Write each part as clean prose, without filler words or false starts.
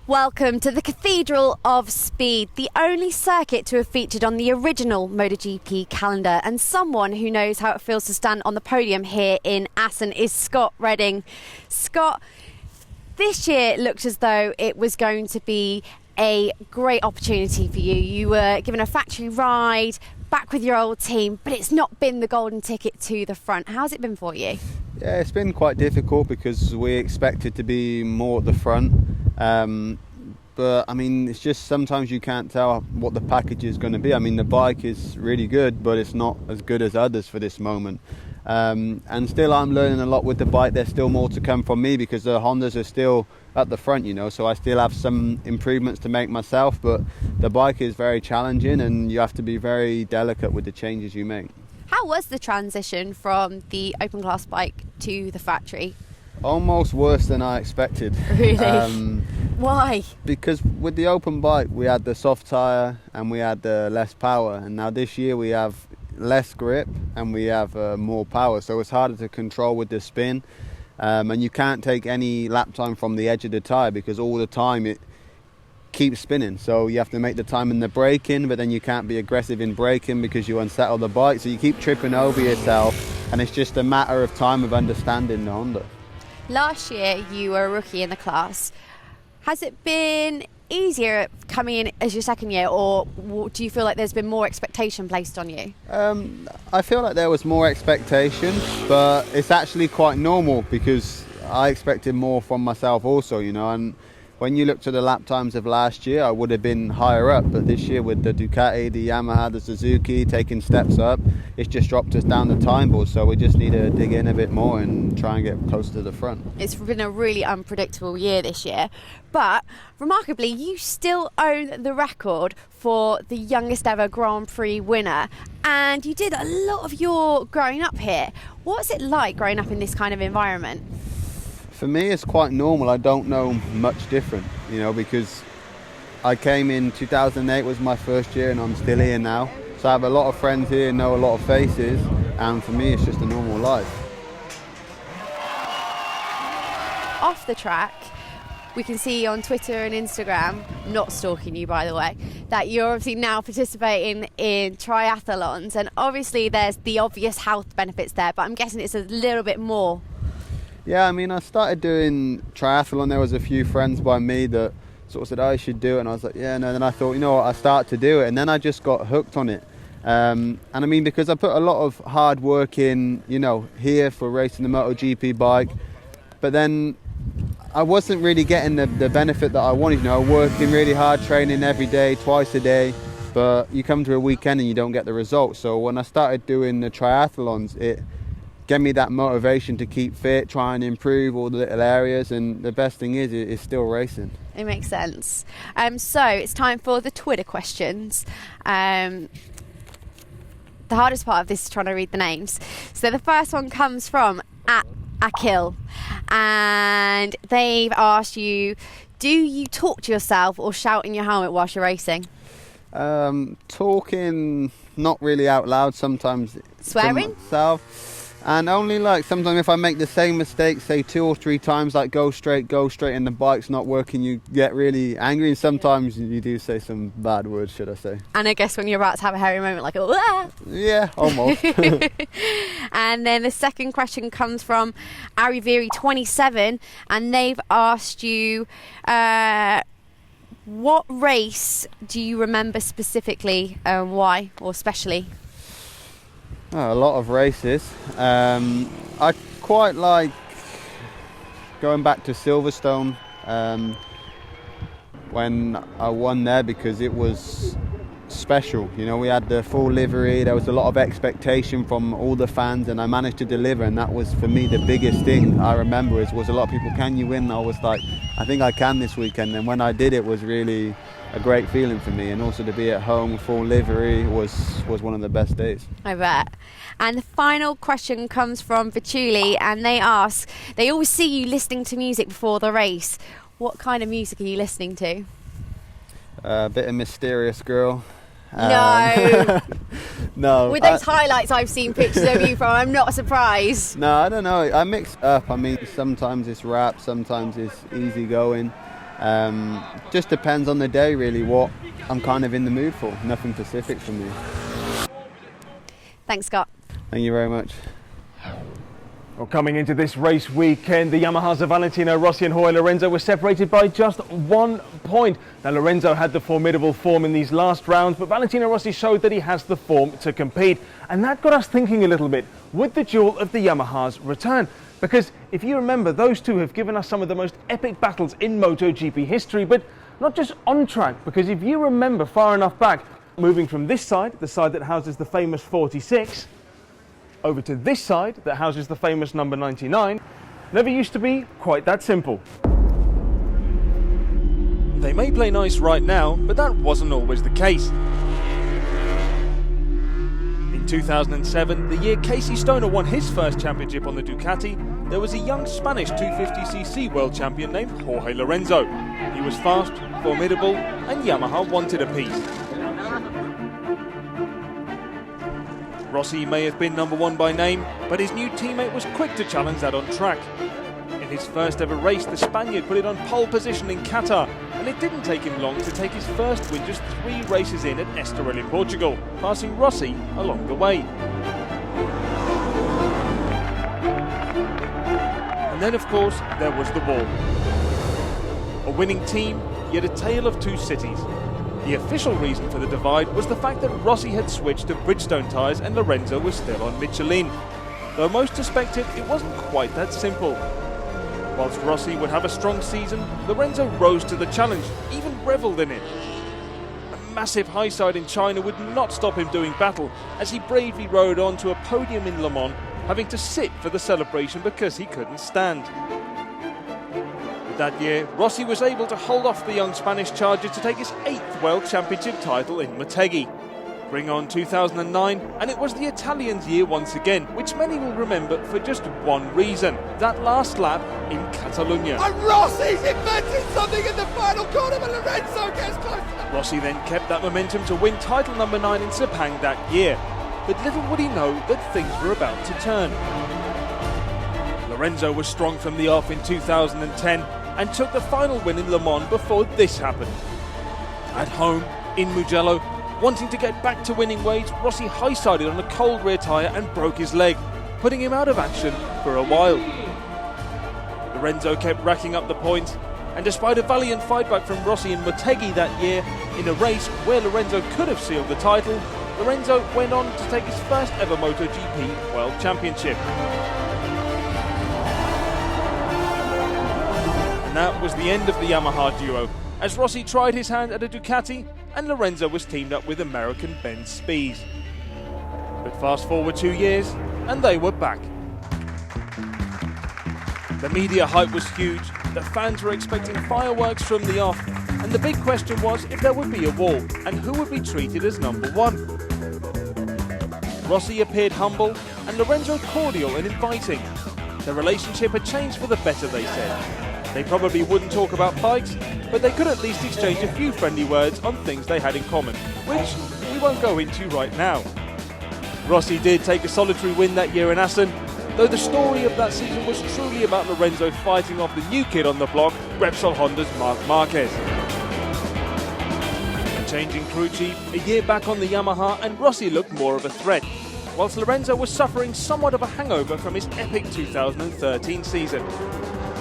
Welcome to the Cathedral of Speed, the only circuit to have featured on the original MotoGP calendar, and someone who knows how it feels to stand on the podium here in Assen is Scott Redding. Scott, this year looked as though it was going to be a great opportunity for you. You were given a factory ride, back with your old team, but it's not been the golden ticket to the front. How's it been for you? Yeah, it's been quite difficult because we expected to be more at the front. But I mean, it's just sometimes you can't tell what the package is going to be. I mean, the bike is really good, but it's not as good as others for this moment. And still I'm learning a lot with the bike. There's still more to come from me because the Hondas are still at the front, you know, so I still have some improvements to make myself, but the bike is very challenging and you have to be very delicate with the changes you make. How was the transition from the open class bike to the factory? Almost worse than I expected. Really? Why? Because with the open bike we had the soft tyre and we had the less power, and now this year we have less grip and we have more power, so it's harder to control with the spin, and you can't take any lap time from the edge of the tyre because all the time it keeps spinning, so you have to make the time in the braking, but then you can't be aggressive in braking because you unsettle the bike, so you keep tripping over yourself, and it's just a matter of time of understanding the Honda. Last year you were a rookie in the class. Has it been easier coming in as your second year, or do you feel like there's been more expectation placed on you? I feel like there was more expectation, but it's actually quite normal because I expected more from myself also, you know, and when you look to the lap times of last year, I would have been higher up, but this year with the Ducati, the Yamaha, the Suzuki taking steps up, it's just dropped us down the time board, so we just need to dig in a bit more and try and get closer to the front. It's been a really unpredictable year this year, but remarkably, you still own the record for the youngest ever Grand Prix winner, and you did a lot of your growing up here. What's it like growing up in this kind of environment? For me, it's quite normal. I don't know much different, you know, because I came in 2008 was my first year and I'm still here now. So I have a lot of friends here, know a lot of faces, and for me it's just a normal life. Off the track, we can see on Twitter and Instagram, not stalking you by the way, that you're obviously now participating in triathlons, and obviously there's the obvious health benefits there, but I'm guessing it's a little bit more. Yeah, I mean, I started doing triathlon. There was a few friends by me that sort of said, oh, I should do it. And I was like, yeah, no. And then I thought, you know what, I started to do it. And then I just got hooked on it. And I mean, because I put a lot of hard work in, you know, here for racing the MotoGP bike. But then I wasn't really getting the benefit that I wanted. You know, working really hard, training every day, twice a day. But you come to a weekend and you don't get the results. So when I started doing the triathlons, it gave me that motivation to keep fit, try and improve all the little areas, and the best thing is it's still racing. It makes sense. So it's time for the Twitter questions. The hardest part of this is trying to read the names. So the first one comes from @Akil, and they've asked you, do you talk to yourself or shout in your helmet whilst you're racing? Talking, not really out loud, sometimes. Swearing? To myself. And only like sometimes if I make the same mistake, say 2 or 3 times, like go straight, and the bike's not working, you get really angry, and sometimes you do say some bad words, should I say. And I guess when you're about to have a hairy moment, like, ah! Yeah, almost. And then the second question comes from Ariviri27, and they've asked you, what race do you remember specifically and why, or especially? Oh, a lot of races. I quite like going back to Silverstone when I won there because it was special. You know, we had the full livery, there was a lot of expectation from all the fans, and I managed to deliver, and that was for me the biggest thing I remember was a lot of people, can you win? I was like, I think I can this weekend. And when I did, it was really a great feeling for me, and also to be at home full livery was one of the best days. I bet. And the final question comes from Vituli, and they ask, they always see you listening to music before the race. What kind of music are you listening to? A bit of Mysterious Girl. No. No. With those highlights I've seen pictures of you from, I'm not surprised. No, I don't know. I mix up. I mean, sometimes it's rap, sometimes it's easy going. Just depends on the day, really, what I'm kind of in the mood for. Nothing specific for me. Thanks, Scott. Thank you very much. Well, coming into this race weekend, the Yamahas of Valentino Rossi and Rossi Lorenzo were separated by just 1 point. Now, Lorenzo had the formidable form in these last rounds, but Valentino Rossi showed that he has the form to compete. And that got us thinking a little bit, would the duel of the Yamahas return? Because if you remember, those two have given us some of the most epic battles in MotoGP history, but not just on track, because if you remember far enough back, moving from this side, the side that houses the famous 46, over to this side that houses the famous number 99, never used to be quite that simple. They may play nice right now, but that wasn't always the case. In 2007, the year Casey Stoner won his first championship on the Ducati, there was a young Spanish 250cc world champion named Rossi Lorenzo. He was fast, formidable, and Yamaha wanted a piece. Rossi may have been number one by name, but his new teammate was quick to challenge that on track. In his first ever race, the Spaniard put it on pole position in Qatar, and it didn't take him long to take his first win just 3 races in at Estoril in Portugal, passing Rossi along the way. And then, of course, there was the wall. A winning team, yet a tale of two cities. The official reason for the divide was the fact that Rossi had switched to Bridgestone tyres and Lorenzo was still on Michelin. Though most suspected it wasn't quite that simple. Whilst Rossi would have a strong season, Lorenzo rose to the challenge, even revelled in it. A massive high side in China would not stop him doing battle, as he bravely rode on to a podium in Le Mans, having to sit for the celebration because he couldn't stand. That year, Rossi was able to hold off the young Spanish charger to take his 8th World Championship title in Motegi. Bring on 2009, and it was the Italians' year once again, which many will remember for just one reason: that last lap in Catalonia. And Rossi's invented something in the final corner, but Lorenzo gets close. Rossi then kept that momentum to win title number 9 in Sepang that year, but little would he know that things were about to turn. Lorenzo was strong from the off in 2010, and took the final win in Le Mans before this happened. At home, in Mugello, wanting to get back to winning ways, Rossi high-sided on a cold rear tyre and broke his leg, putting him out of action for a while. Lorenzo kept racking up the points, and despite a valiant fight back from Rossi in Motegi that year, in a race where Lorenzo could have sealed the title, Lorenzo went on to take his first ever MotoGP World Championship. And that was the end of the Yamaha duo, as Rossi tried his hand at a Ducati and Lorenzo was teamed up with American Ben Spies. But fast forward 2 years and they were back. The media hype was huge, the fans were expecting fireworks from the off, and the big question was if there would be a wall and who would be treated as number one. Rossi appeared humble and Lorenzo cordial and inviting. Their relationship had changed for the better, they said. They probably wouldn't talk about bikes, but they could at least exchange a few friendly words on things they had in common, which we won't go into right now. Rossi did take a solitary win that year in Assen, though the story of that season was truly about Lorenzo fighting off the new kid on the block, Repsol Honda's Marc Marquez. Changing crew chief, a year back on the Yamaha, and Rossi looked more of a threat, whilst Lorenzo was suffering somewhat of a hangover from his epic 2013 season.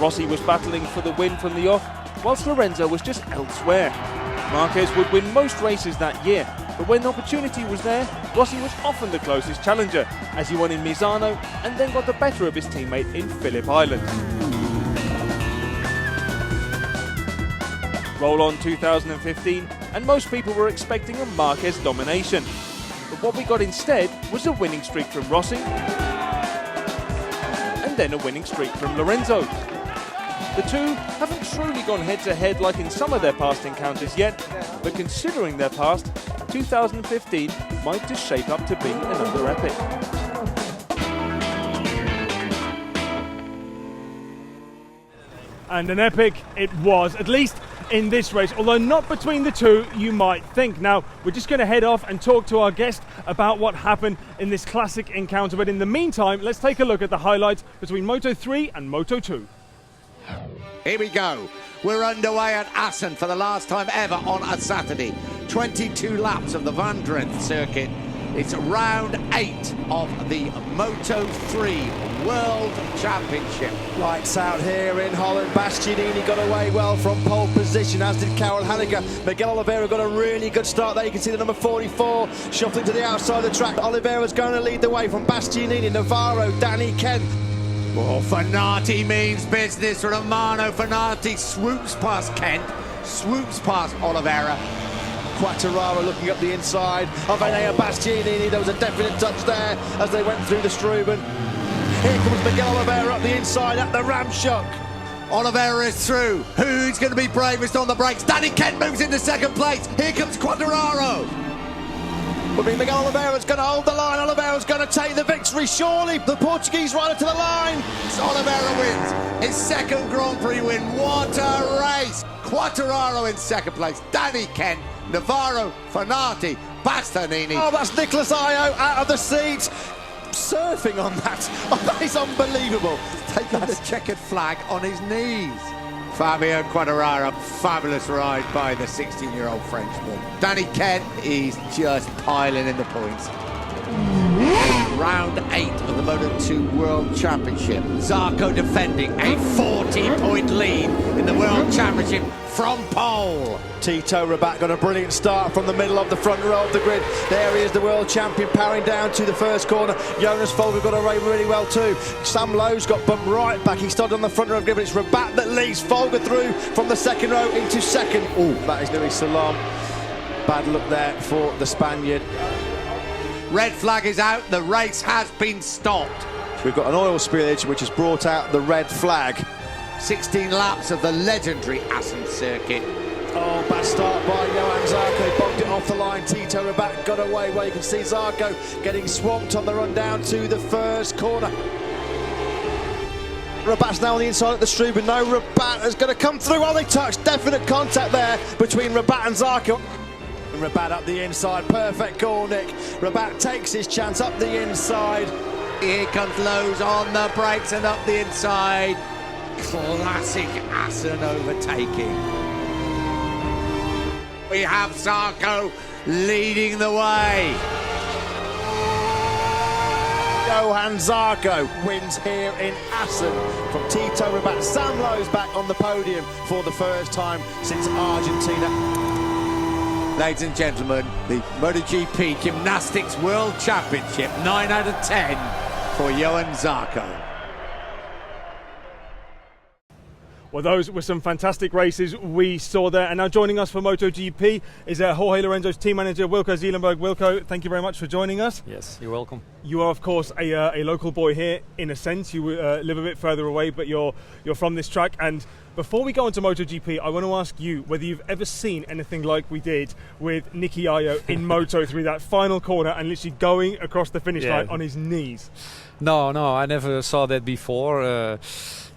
Rossi was battling for the win from the off, whilst Lorenzo was just elsewhere. Marquez would win most races that year, but when the opportunity was there, Rossi was often the closest challenger, as he won in Misano and then got the better of his teammate in Phillip Island. Roll on 2015, and most people were expecting a Marquez domination. But what we got instead was a winning streak from Rossi, and then a winning streak from Lorenzo. The two haven't truly gone head-to-head like in some of their past encounters yet, but considering their past, 2015 might just shape up to be another epic. And an epic it was, at least in this race, although not between the two, you might think. Now, we're just going to head off and talk to our guest about what happened in this classic encounter. But in the meantime, let's take a look at the highlights between Moto3 and Moto2. Here we go. We're underway at Assen for the last time ever on a Saturday. 22 laps of the Van Drenthe circuit. It's round 8 of the Moto3 World Championship. Lights out here in Holland. Bastianini got away well from pole position, as did Karel Hanneke. Miguel Oliveira got a really good start there. You can see the number 44 shuffling to the outside of the track. Oliveira's going to lead the way from Bastianini, Navarro, Danny Kent. Well, Fenati means business. Romano Fenati swoops past Kent, swoops past Oliveira. Quartararo looking up the inside of Enea Bastianini. There was a definite touch there as they went through the Struben. Here comes Miguel Oliveira up the inside at the Ramshock. Oliveira is through. Who's going to be bravest on the brakes? Danny Kent moves into second place. Here comes Quartararo. Will be Miguel Oliveira's going to hold the line. Oliveira's going to take the victory, surely. The Portuguese rider to the line. Oliveira wins his second Grand Prix win. What a race! Quartararo in second place. Danny Kent, Navarro, Fenati, Bastianini. Oh, that's Nicholas Io out of the seat. Surfing on that. Oh, that is unbelievable. Taking the checkered flag on his knees. Fabio Quartararo, fabulous ride by the 16-year-old Frenchman. Danny Kent is just piling in the points. Round 8 of the Moto2 World Championship. Zarco defending a 40-point lead in the World Championship from pole. Tito Rabat got a brilliant start from the middle of the front row of the grid. There he is, the world champion, powering down to the first corner. Jonas Folger got away really well too. Sam Lowe's got bumped right back. He started on the front row of the grid, but it's Rabat that leads Folger through from the second row into second. Oh, that is Luis Salom. Bad look there for the Spaniard. Red flag is out. The race has been stopped. We've got an oil spillage which has brought out the red flag. 16 laps of the legendary Assen circuit. Oh, bad start by Johan Zarco. Bogged it off the line. Tito Rabat got away where you can see Zarco getting swamped on the run down to the first corner. Rabat's now on the inside at the Struben. No, Rabat is going to come through. Oh, they touched. Definite contact there between Rabat and Zarco. Rabat up the inside. Perfect call, Nick. Rabat takes his chance up the inside. Here comes Lowe's on the brakes and up the inside. Classic Assen overtaking. We have Zarco leading the way. Johan Zarco wins here in Assen from Tito Rabat. Sam Lowe's back on the podium for the first time since Argentina. Ladies and gentlemen, the MotoGP Gymnastics World Championship, 9 out of 10 for Johan Zarco. Well, those were some fantastic races we saw there. And now joining us for MotoGP is Jorge Lorenzo's team manager, Wilco Zeelenberg. Wilco, thank you very much for joining us. Yes, you're welcome. You are, of course, a local boy here, in a sense. You live a bit further away, but you're from this track. And before we go into MotoGP, I want to ask you whether you've ever seen anything like we did with Nicky Io in Moto3, that final corner and literally going across the finish line on his knees. No, I never saw that before.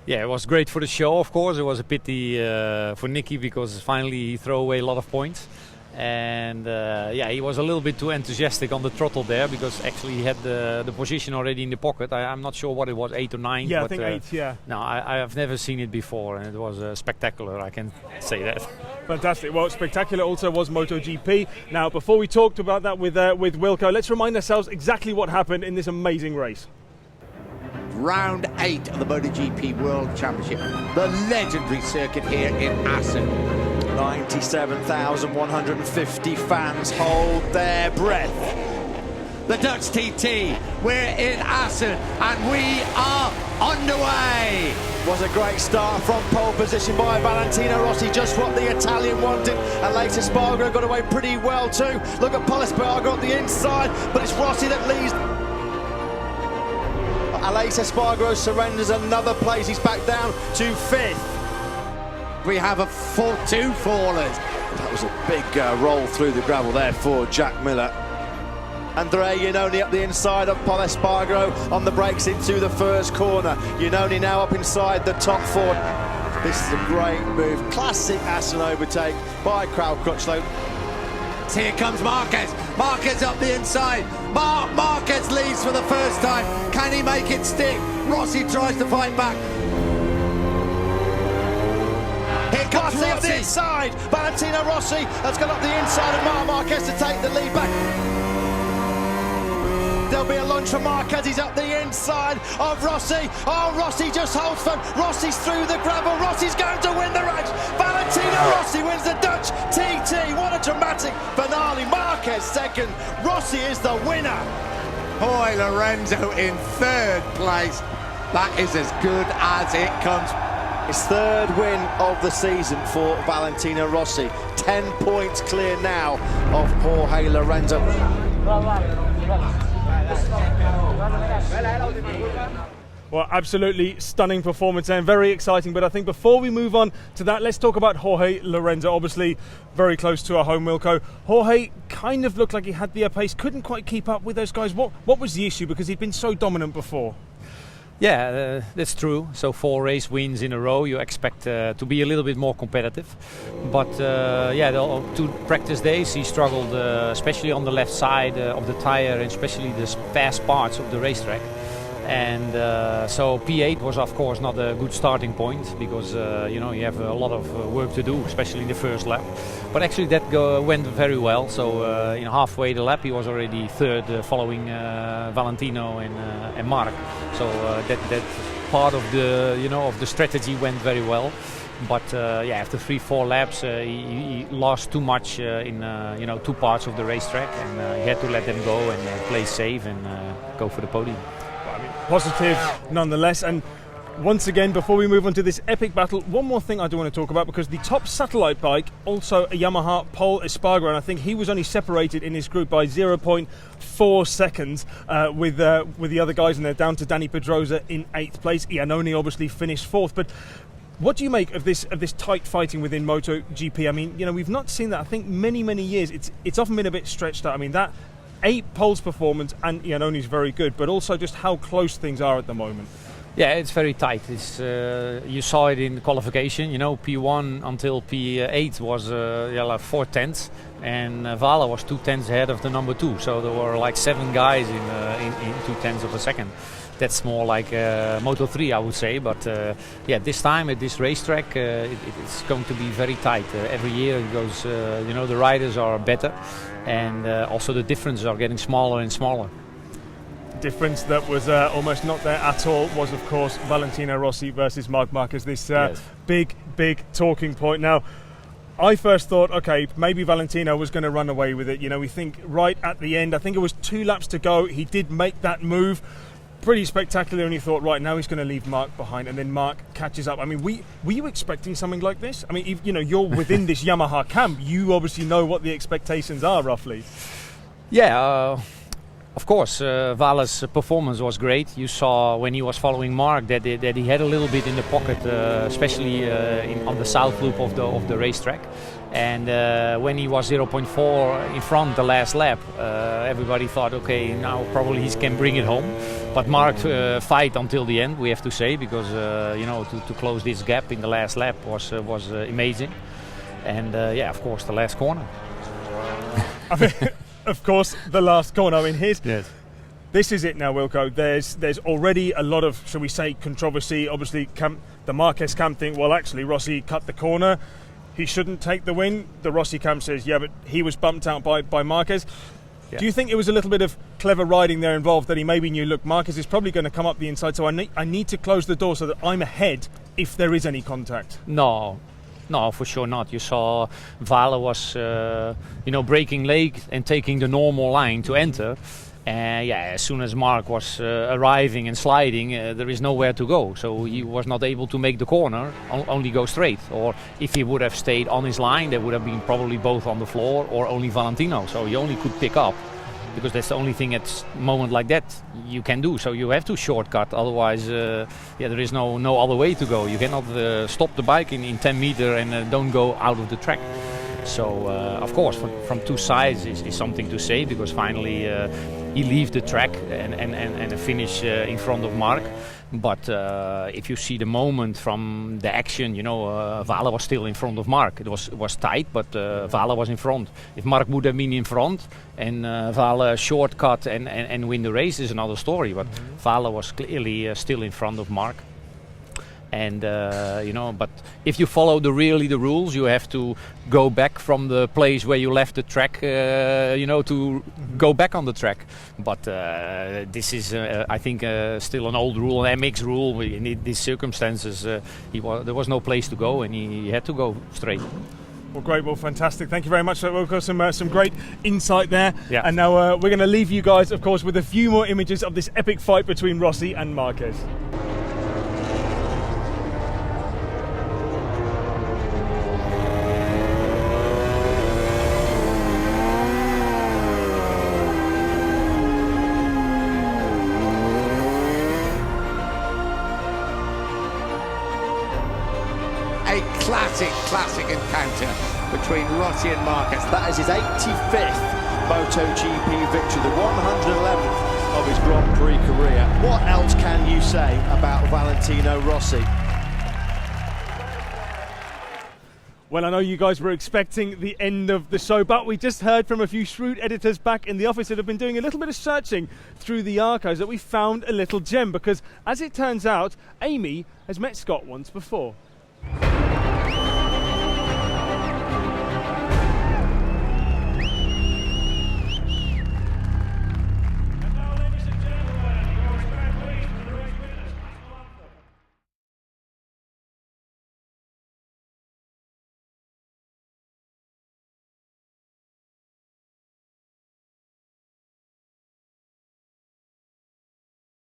Yeah, it was great for the show, of course. It was a pity for Nicky because finally he threw away a lot of points. And yeah, he was a little bit too enthusiastic on the throttle there because actually he had the position already in the pocket. I'm not sure what it was, 8 or 9. Yeah, but, I think 8, yeah. No, I have never seen it before and it was spectacular, I can say that. Fantastic. Well, spectacular also was MotoGP. Now, before we talked about that with Wilco, let's remind ourselves exactly what happened in this amazing race. Round 8 of the MotoGP World Championship, the legendary circuit here in Assen. 97,150 fans hold their breath. The Dutch TT, we're in Assen and we are underway. Was a great start from pole position by Valentino Rossi, just what the Italian wanted. And later Spargo got away pretty well too. Look at Pol Espargaro on the inside, but it's Rossi that leads. Aleix Espargaro surrenders another place. He's back down to 5th. we have two fallers. That was a big roll through the gravel there for Jack Miller. Andrea Iannone up the inside of Paul Espargaro on the brakes into the first corner. Iannone now up inside the top four. This is a great move. Classic Assen overtake by Kraut Crutchlow. Here comes Marquez. Marquez up the inside. Marquez leads for the first time. Can he make it stick? Rossi tries to fight back. Here comes Rossi up the Rossi. inside. Valentino Rossi has gone up the inside of Marc Marquez to take the lead back. There'll be a lunge for Marquez. He's up the inside of Rossi. Oh, Rossi just holds firm. Rossi's through the gravel. Rossi's going to win the race. Valentino Rossi wins the Dutch TT. What a dramatic finale. Marquez second. Rossi is the winner. Boy, Lorenzo in third place. That is as good as it comes. His third win of the season for Valentino Rossi. 10 points clear now of Jorge Lorenzo. Well, absolutely stunning performance and very exciting. But I think before we move on to that, let's talk about Jorge Lorenzo. Obviously, very close to our home, Wilco. Jorge kind of looked like he had the pace, couldn't quite keep up with those guys. What was the issue? Because he'd been so dominant before. Yeah, that's true. So 4 race wins in a row, you expect to be a little bit more competitive. But yeah, the 2 practice days he struggled, especially on the left side of the tire, and especially the fast parts of the racetrack. And so P8 was of course not a good starting point, because you know, you have a lot of work to do, especially in the first lap. But actually that went very well. So in halfway the lap he was already third, following Valentino and Marc. So that part of the, you know, of the strategy went very well. But yeah, after 3-4 laps he lost too much in you know, 2 parts of the racetrack, and he had to let them go and play safe and go for the podium. Positive nonetheless. And once again, before we move on to this epic battle, one more thing I do want to talk about, because the top satellite bike, also a Yamaha, Paul Espargaro, and I think he was only separated in his group by 0.4 seconds with the other guys in there, down to Danny Pedrosa in 8th place. Iannone obviously finished 4th. But what do you make of this tight fighting within MotoGP? I mean, you know, we've not seen that, I think, many years. It's often been a bit stretched out. I mean, that 8 poles performance, and Iannone is very good, but also just how close things are at the moment. Yeah, it's very tight. It's, you saw it in the qualification. You know, P1 until P8 was like 4 tenths, and Vala was 2 tenths ahead of the number 2. So there were like 7 guys in 2 tenths of a second. That's more like Moto3, I would say. But yeah, this time at this racetrack, it's going to be very tight. Every year it goes. You know, the riders are better, and also the differences are getting smaller and smaller. Difference that was almost not there at all was, of course, Valentino Rossi versus Marc Marquez. This Yes. big talking point. Now, I first thought, okay, maybe Valentino was going to run away with it. You know, we think right at the end, I think it was 2 laps to go, he did make that move. Pretty spectacular, and you thought, right, now he's going to leave Marc behind, and then Marc catches up. I mean, were you expecting something like this? I mean, you know, you're within this Yamaha camp. You obviously know what the expectations are, roughly. Yeah, of course, Vala's performance was great. You saw when he was following Marc that he had a little bit in the pocket, especially on the south loop of the racetrack. And when he was 0.4 in front the last lap, everybody thought, okay, now probably he can bring it home. But Marc fight until the end, we have to say, because you know, to close this gap in the last lap was amazing. And yeah, of course, the last corner. I mean, of course, the last corner. I mean, Yes. this is it now, Wilco. There's already a lot of, shall we say, controversy. Obviously, the Marquez camp think, well, actually, Rossi cut the corner. He shouldn't take the win. The Rossi camp says, yeah, but he was bumped out by Marquez. Yeah. Do you think it was a little bit of clever riding there involved, that he maybe knew, look, Marquez is probably going to come up the inside, so I need to close the door so that I'm ahead if there is any contact? No, for sure not. You saw Vala was, you know, breaking leg and taking the normal line to enter. Yeah, as soon as Marc was arriving and sliding, there is nowhere to go. So he was not able to make the corner, only go straight. Or if he would have stayed on his line, they would have been probably both on the floor, or only Valentino. So he only could pick up because that's the only thing at moment like that you can do. So you have to shortcut, otherwise there is no other way to go. You cannot stop the bike in 10 meter and don't go out of the track. So of course from two sides is something to say, because finally he leaves the track and finish in front of Mark. But if you see the moment from the action, Vale was still in front of Mark. It was tight, but Vale was in front. If Mark would have been in front and Vale shortcut and win the race is another story. But Vale was clearly still in front of Mark. And but if you follow the rules, you have to go back from the place where you left the track, to go back on the track. But this is, I think, still an old rule, an MX rule. In these circumstances, there was no place to go, and he had to go straight. Well, great. Well, fantastic. Thank you very much. We've got some great insight there. Yeah. And now we're going to leave you guys, of course, with a few more images of this epic fight between Rossi and Marquez. A classic encounter between Rossi and Marquez. That is his 85th MotoGP victory, the 111th of his Grand Prix career. What else can you say about Valentino Rossi? Well, I know you guys were expecting the end of the show, but we just heard from a few shrewd editors back in the office that have been doing a little bit of searching through the archives, that we found a little gem, because as it turns out, Amy has met Scott once before.